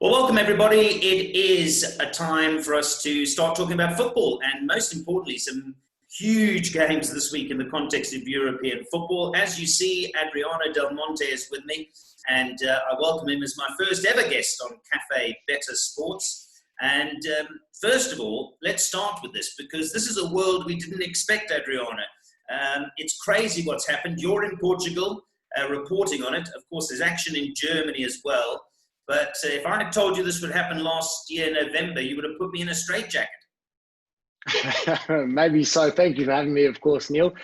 Well, welcome everybody. It is a time for us to start talking about football and most importantly, some huge games this week in the context of European football. As you see, Adriano Del Monte is with me and I welcome him as my first ever guest on Cafe Better Sports. And first of all, let's start with this because this is a world we didn't expect, Adriano. It's crazy what's happened. You're in Portugal reporting on it. Of course, there's action in Germany as well. But if I had told you this would happen last year, November, you would have put me in a straitjacket. Maybe so. Thank you for having me, of course, Neil.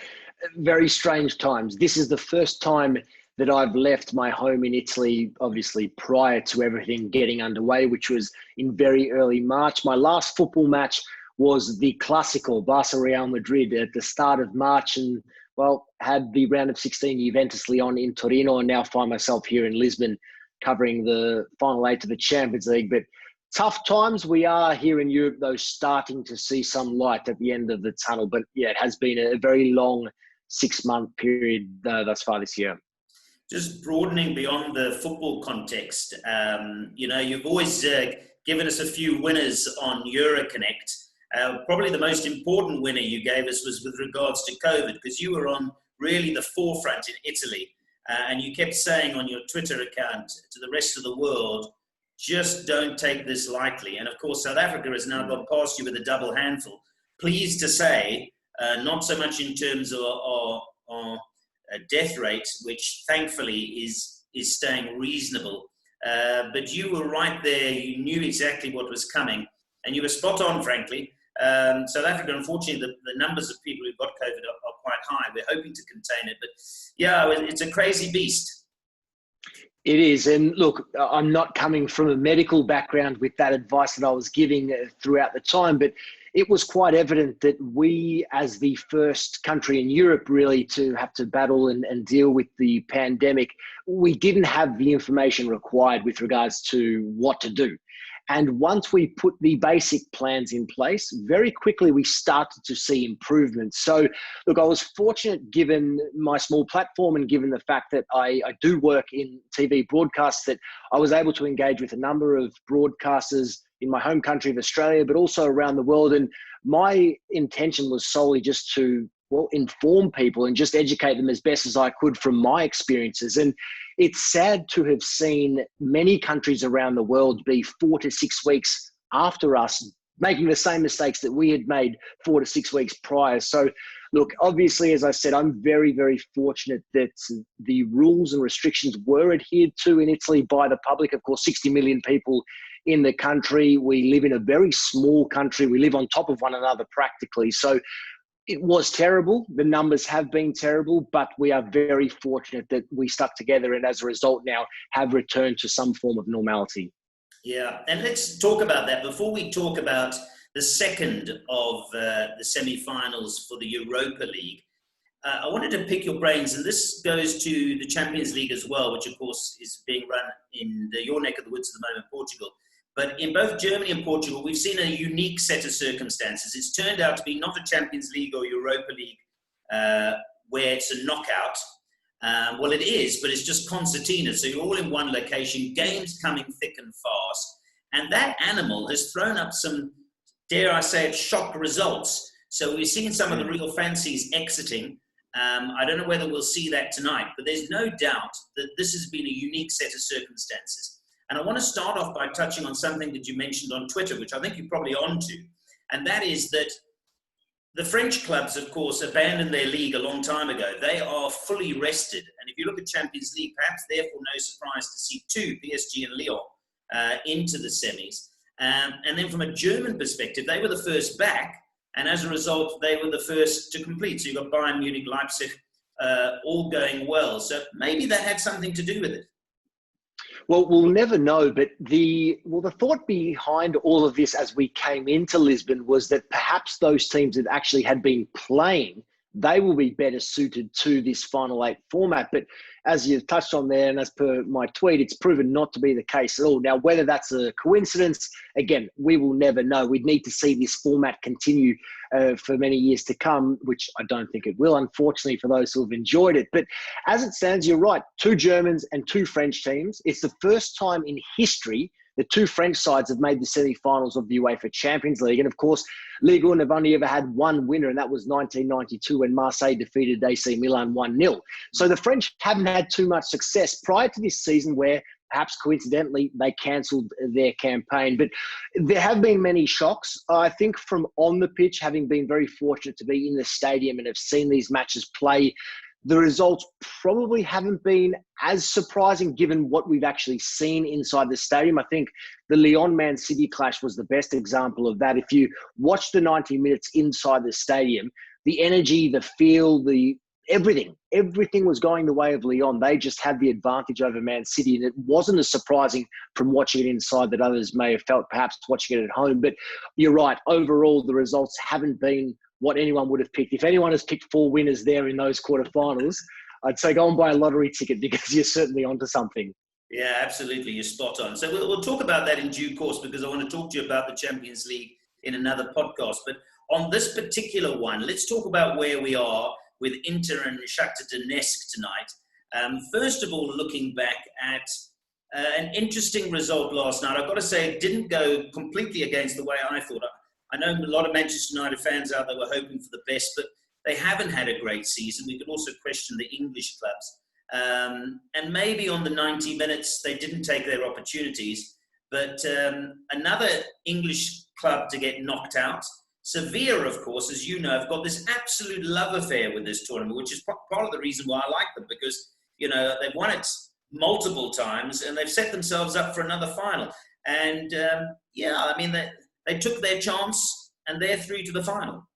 Very strange times. This is the first time that I've left my home in Italy, obviously prior to everything getting underway, which was in very early March. My last football match was the Clásico, Barça-Real Madrid, at the start of March, and, well, had the round of 16 Juventus-Lyon in Torino, and now find myself here in Lisbon covering the final eight of the Champions League. But tough times. We are here in Europe, though, starting to see some light at the end of the tunnel. But yeah, it has been a very long 6-month period thus far this year. Just broadening beyond the football context, you've always given us a few winners on Euroconnect. Probably the most important winner you gave us was with regards to COVID, because you were on really the forefront in Italy. And you kept saying on your Twitter account to the rest of the world, just don't take this lightly. And of course, South Africa has now gone past you with a double handful. Pleased to say, not so much in terms of death rate, which thankfully is staying reasonable. But you were right there. You knew exactly what was coming. And you were spot on, frankly. South Africa, unfortunately, the numbers of people who've got COVID are quite high. We're hoping to contain it. But yeah, it's a crazy beast. It is. And look, I'm not coming from a medical background with that advice that I was giving throughout the time, but it was quite evident that we, as the first country in Europe really to have to battle and deal with the pandemic, we didn't have the information required with regards to what to do. And once we put the basic plans in place, very quickly we started to see improvements. So, look, I was fortunate given my small platform and given the fact that I do work in TV broadcasts, that I was able to engage with a number of broadcasters in my home country of Australia, but also around the world. And my intention was solely just to, inform people and just educate them as best as I could from my experiences. And it's sad to have seen many countries around the world be 4 to 6 weeks after us, making the same mistakes that we had made 4 to 6 weeks prior. So, look, obviously, as I said, I'm very, very fortunate that the rules and restrictions were adhered to in Italy by the public. Of course, 60 million people in the country. We live in a very small country. We live on top of one another practically. So it was terrible. The numbers have been terrible, but we are very fortunate that we stuck together and as a result now have returned to some form of normality. Yeah, and let's talk about that. Before we talk about the second of the semi-finals for the Europa League, I wanted to pick your brains, and this goes to the Champions League as well, which of course is being run in your neck of the woods at the moment, Portugal. But in both Germany and Portugal, we've seen a unique set of circumstances. It's turned out to be not a Champions League or Europa League where it's a knockout. Well, it is, but it's just concertina. So you're all in one location, games coming thick and fast. And that animal has thrown up some, dare I say it, shock results. So we're seeing some of the real fancies exiting. I don't know whether we'll see that tonight, but there's no doubt that this has been a unique set of circumstances. And I want to start off by touching on something that you mentioned on Twitter, which I think you're probably onto, and that is that the French clubs, of course, abandoned their league a long time ago. They are fully rested. And if you look at Champions League, perhaps therefore no surprise to see two, PSG and Lyon, into the semis. And then from a German perspective, they were the first back, and as a result, they were the first to complete. So you've got Bayern Munich, Leipzig, all going well. So maybe that had something to do with it. Well, we'll never know, but the thought behind all of this as we came into Lisbon was that perhaps those teams that actually had been playing, they will be better suited to this final eight format. But as you've touched on there, and as per my tweet, it's proven not to be the case at all. Now, whether that's a coincidence, again, we will never know. We'd need to see this format continue for many years to come, which I don't think it will, unfortunately, for those who have enjoyed it. But as it stands, you're right, 2 Germans and 2 French teams. It's the first time in history the two French sides have made the semi-finals of the UEFA Champions League. And of course, Ligue 1 have only ever had one winner, and that was 1992 when Marseille defeated AC Milan 1-0. So the French haven't had too much success prior to this season, where perhaps coincidentally they cancelled their campaign. But there have been many shocks. I think from on the pitch, having been very fortunate to be in the stadium and have seen these matches play, the results probably haven't been as surprising given what we've actually seen inside the stadium. I think the Lyon-Man City clash was the best example of that. If you watch the 90 minutes inside the stadium, the energy, the feel, everything was going the way of Lyon. They just had the advantage over Man City, and it wasn't as surprising from watching it inside that others may have felt perhaps watching it at home. But you're right, overall the results haven't been what anyone would have picked. If anyone has picked 4 winners there in those quarterfinals, I'd say go and buy a lottery ticket, because you're certainly onto something. Yeah, absolutely. You're spot on. So we'll talk about that in due course, because I want to talk to you about the Champions League in another podcast. But on this particular one, let's talk about where we are with Inter and Shakhtar Donetsk tonight. First of all, looking back at an interesting result last night, I've got to say it didn't go completely against the way I thought. I know a lot of Manchester United fans out there were hoping for the best, but they haven't had a great season. We could also question the English clubs. And maybe on the 90 minutes, they didn't take their opportunities. But another English club to get knocked out. Sevilla, of course, as you know, have got this absolute love affair with this tournament, which is part of the reason why I like them, because, you know, they've won it multiple times and they've set themselves up for another final. And, they took their chance and they're through to the final.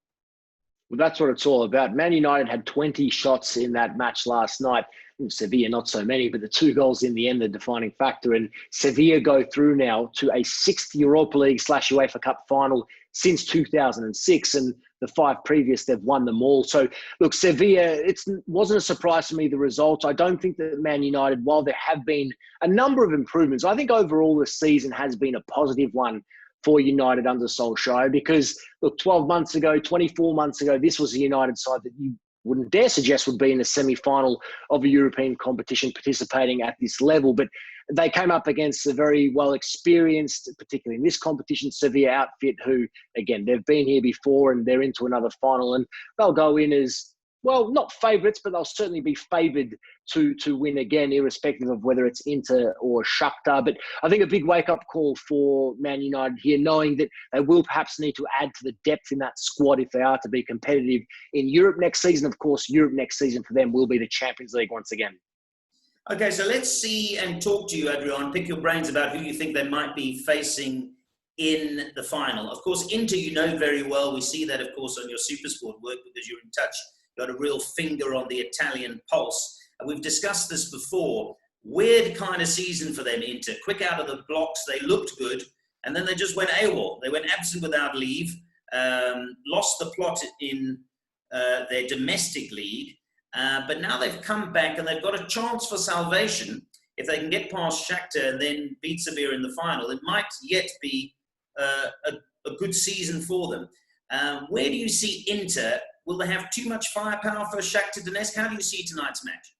Well, that's what it's all about. Man United had 20 shots in that match last night. Sevilla, not so many, but the 2 goals in the end, the defining factor. And Sevilla go through now to a 6th Europa League / UEFA Cup final since 2006. And the 5 previous, they've won them all. So, look, Sevilla, it wasn't a surprise to me, the results. I don't think that Man United, while there have been a number of improvements, I think overall the season has been a positive one for United under Solskjaer, because, look, 12 months ago, 24 months ago, this was a United side that you wouldn't dare suggest would be in the semi-final of a European competition participating at this level. But they came up against a very well-experienced, particularly in this competition, Sevilla outfit, who, again, they've been here before and they're into another final, and they'll go in as, well, not favourites, but they'll certainly be favoured to win again, irrespective of whether it's Inter or Shakhtar. But I think a big wake-up call for Man United here, knowing that they will perhaps need to add to the depth in that squad if they are to be competitive in Europe next season. Of course, Europe next season for them will be the Champions League once again. Okay, so let's see and talk to you, Adriano, pick your brains about who you think they might be facing in the final. Of course, Inter, you know very well. We see that, of course, on your SuperSport work, because you're in touch. Got a real finger on the Italian pulse. And we've discussed this before. Weird kind of season for them, Inter. Quick out of the blocks, they looked good, and then they just went AWOL. They went absent without leave, lost the plot in their domestic league, but now they've come back and they've got a chance for salvation. If they can get past Shakhtar and then beat Sevilla in the final, it might yet be a good season for them. Where do you see Inter? Will they have too much firepower for Shakhtar Donetsk? How do you see tonight's match?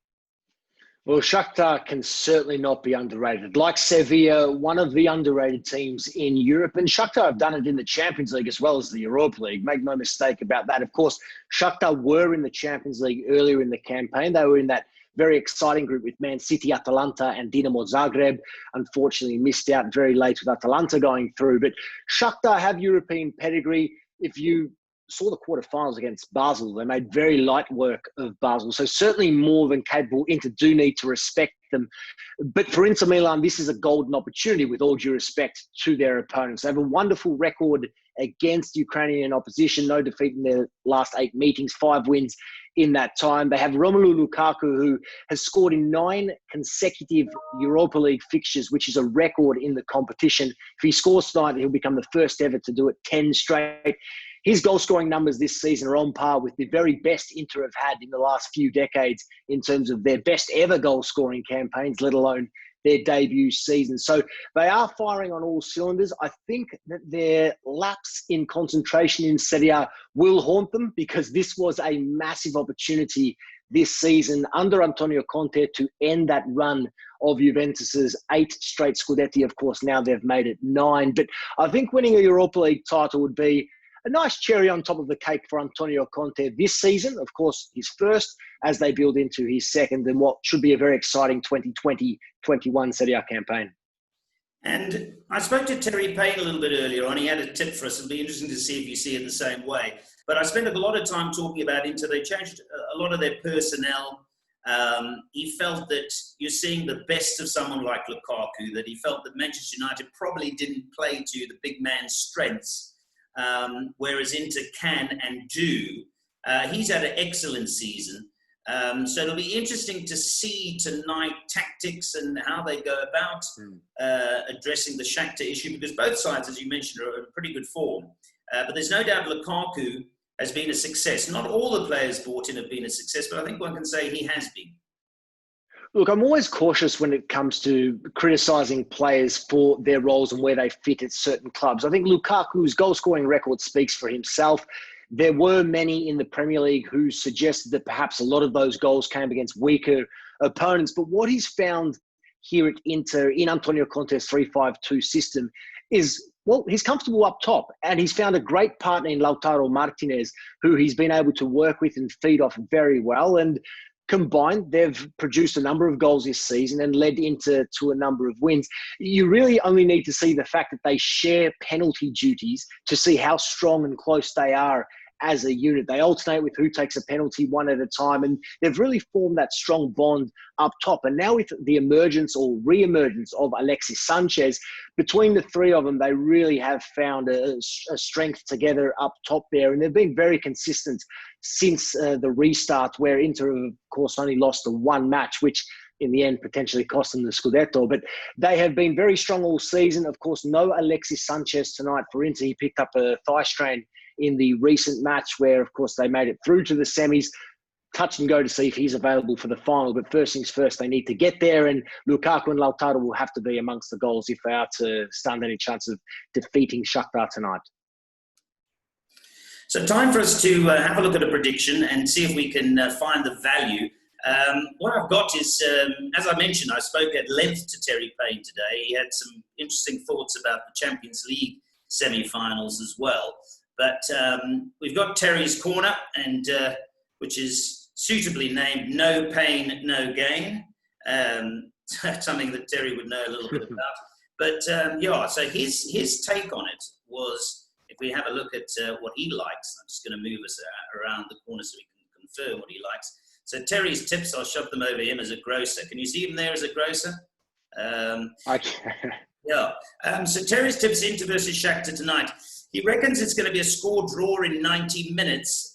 Well, Shakhtar can certainly not be underrated. Like Sevilla, one of the underrated teams in Europe. And Shakhtar have done it in the Champions League as well as the Europa League. Make no mistake about that. Of course, Shakhtar were in the Champions League earlier in the campaign. They were in that very exciting group with Man City, Atalanta and Dinamo Zagreb. Unfortunately, missed out very late with Atalanta going through. But Shakhtar have European pedigree. If you saw the quarterfinals against Basel, they made very light work of Basel. So certainly more than capable. Inter do need to respect them. But for Inter Milan, this is a golden opportunity, with all due respect to their opponents. They have a wonderful record against Ukrainian opposition. No defeat in their last 8 meetings, 5 wins in that time. They have Romelu Lukaku, who has scored in 9 consecutive Europa League fixtures, which is a record in the competition. If he scores tonight, he'll become the first ever to do it 10 straight. His goal-scoring numbers this season are on par with the very best Inter have had in the last few decades in terms of their best ever goal-scoring campaigns, let alone their debut season. So they are firing on all cylinders. I think that their lapse in concentration in Serie A will haunt them, because this was a massive opportunity this season under Antonio Conte to end that run of Juventus's 8 straight Scudetti. Of course, now they've made it 9. But I think winning a Europa League title would be a nice cherry on top of the cake for Antonio Conte this season. Of course, his first as they build into his second and what should be a very exciting 2020-21 Serie A campaign. And I spoke to Terry Paine a little bit earlier on. He had a tip for us. It'll be interesting to see if you see it the same way. But I spent a lot of time talking about Inter. They changed a lot of their personnel. He felt that you're seeing the best of someone like Lukaku, that he felt that Manchester United probably didn't play to the big man's strengths, whereas Inter can and do. He's had an excellent season. So it'll be interesting to see tonight tactics and how they go about addressing the Shakhtar issue, because both sides, as you mentioned, are in pretty good form. But there's no doubt Lukaku has been a success. Not all the players brought in have been a success, but I think one can say he has been. Look, I'm always cautious when it comes to criticising players for their roles and where they fit at certain clubs. I think Lukaku's goal-scoring record speaks for himself. There were many in the Premier League who suggested that perhaps a lot of those goals came against weaker opponents. But what he's found here at Inter in Antonio Conte's 3-5-2 system is, well, he's comfortable up top, and he's found a great partner in Lautaro Martinez, who he's been able to work with and feed off very well. And combined, they've produced a number of goals this season and led Inter to a number of wins. You really only need to see the fact that they share penalty duties to see how strong and close they are as a unit. They alternate with who takes a penalty one at a time, and they've really formed that strong bond up top. And now with the emergence or re-emergence of Alexis Sanchez, between the three of them, they really have found a strength together up top there. And they've been very consistent since the restart, where Inter, of course, only lost the one match, which in the end potentially cost them the Scudetto. But they have been very strong all season. Of course, no Alexis Sanchez tonight for Inter. He picked up a thigh strain in the recent match where, of course, they made it through to the semis. Touch and go to see if he's available for the final. But first things first, they need to get there. And Lukaku and Lautaro will have to be amongst the goals if they are to stand any chance of defeating Shakhtar tonight. So time for us to have a look at a prediction and see if we can find the value. What I've got is, as I mentioned, I spoke at length to Terry Paine today. He had some interesting thoughts about the Champions League semi-finals as well. But we've got Terry's Corner, and which is suitably named No Pain, No Gain. Something that Terry would know a little bit about. But yeah, so his take on it was, if we have a look at what he likes, I'm just going to move us around the corner so we can confirm what he likes. So Terry's tips, I'll shove them over him as a grocer. Can you see him there as a grocer? Yeah. So Terry's tips, Inter versus Shakhtar tonight. He reckons it's going to be a score draw in 90 minutes.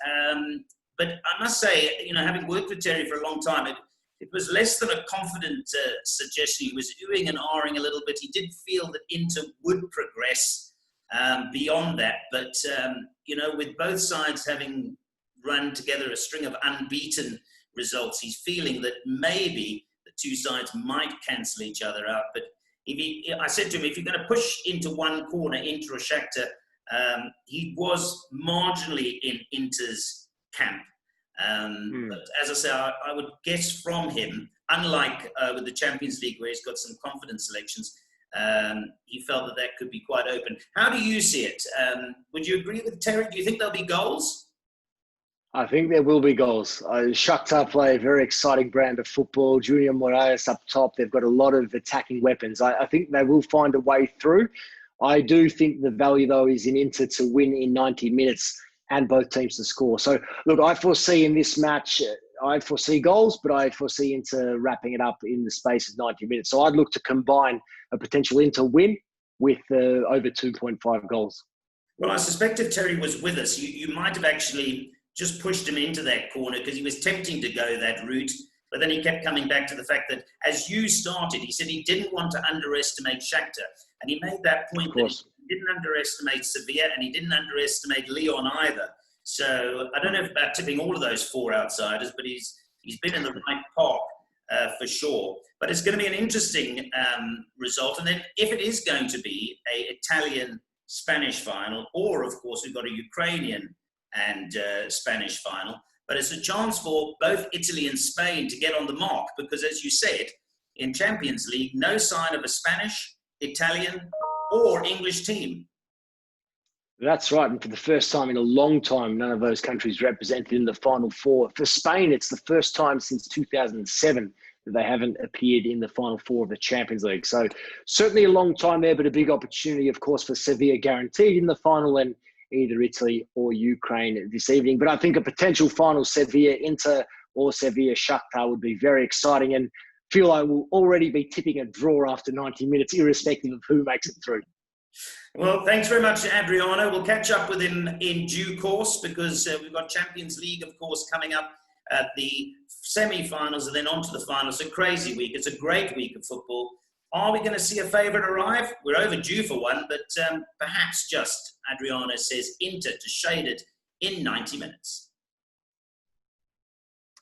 But I must say, you know, having worked with Terry for a long time, it was less than a confident suggestion. He was oohing and ahhing a little bit. He did feel that Inter would progress beyond that. But, you know, with both sides having run together a string of unbeaten results, he's feeling that maybe the two sides might cancel each other out. But I said to him, if you're going to push into one corner, Inter or Shakhtar, he was marginally in Inter's camp. But as I say, I would guess from him, unlike with the Champions League where he's got some confidence selections, he felt that could be quite open. How do you see it? Would you agree with Terry? Do you think there'll be goals? I think there will be goals. Shakhtar play a very exciting brand of football. Junior Moraes up top. They've got a lot of attacking weapons. I think they will find a way through. I do think the value, though, is in Inter to win in 90 minutes and both teams to score. So, look, I foresee in this match, I foresee goals, but I foresee Inter wrapping it up in the space of 90 minutes. So I'd look to combine a potential Inter win with over 2.5 goals. Well, I suspect if Terry was with us, you might have actually just pushed him into that corner because he was tempting to go that route. But then he kept coming back to the fact that, as you started, he said he didn't want to underestimate Shakhtar. And he made that point that he didn't underestimate Sevilla and he didn't underestimate Lyon either. So I don't know about tipping all of those four outsiders, but he's been in the right park for sure. But it's going to be an interesting result. And then if it is going to be an Italian-Spanish final, or, of course, we've got a Ukrainian and Spanish final, but it's a chance for both Italy and Spain to get on the mark because, as you said, in Champions League, no sign of a Spanish, Italian, or English team. That's right. And for the first time in a long time, none of those countries represented in the Final Four. For Spain, it's the first time since 2007 that they haven't appeared in the Final Four of the Champions League. So certainly a long time there, but a big opportunity, of course, for Sevilla guaranteed in the final and either Italy or Ukraine this evening. But I think a potential final Sevilla Inter or Sevilla Shakhtar would be very exciting, and feel I will already be tipping a draw after 90 minutes, irrespective of who makes it through. Well, thanks very much, Adriano. We'll catch up with him in due course because we've got Champions League, of course, coming up at the semi-finals and then on to the finals. It's a crazy week. It's a great week of football. Are we going to see a favourite arrive? We're overdue for one, but perhaps just, Adriano says, Inter to shade it in 90 minutes.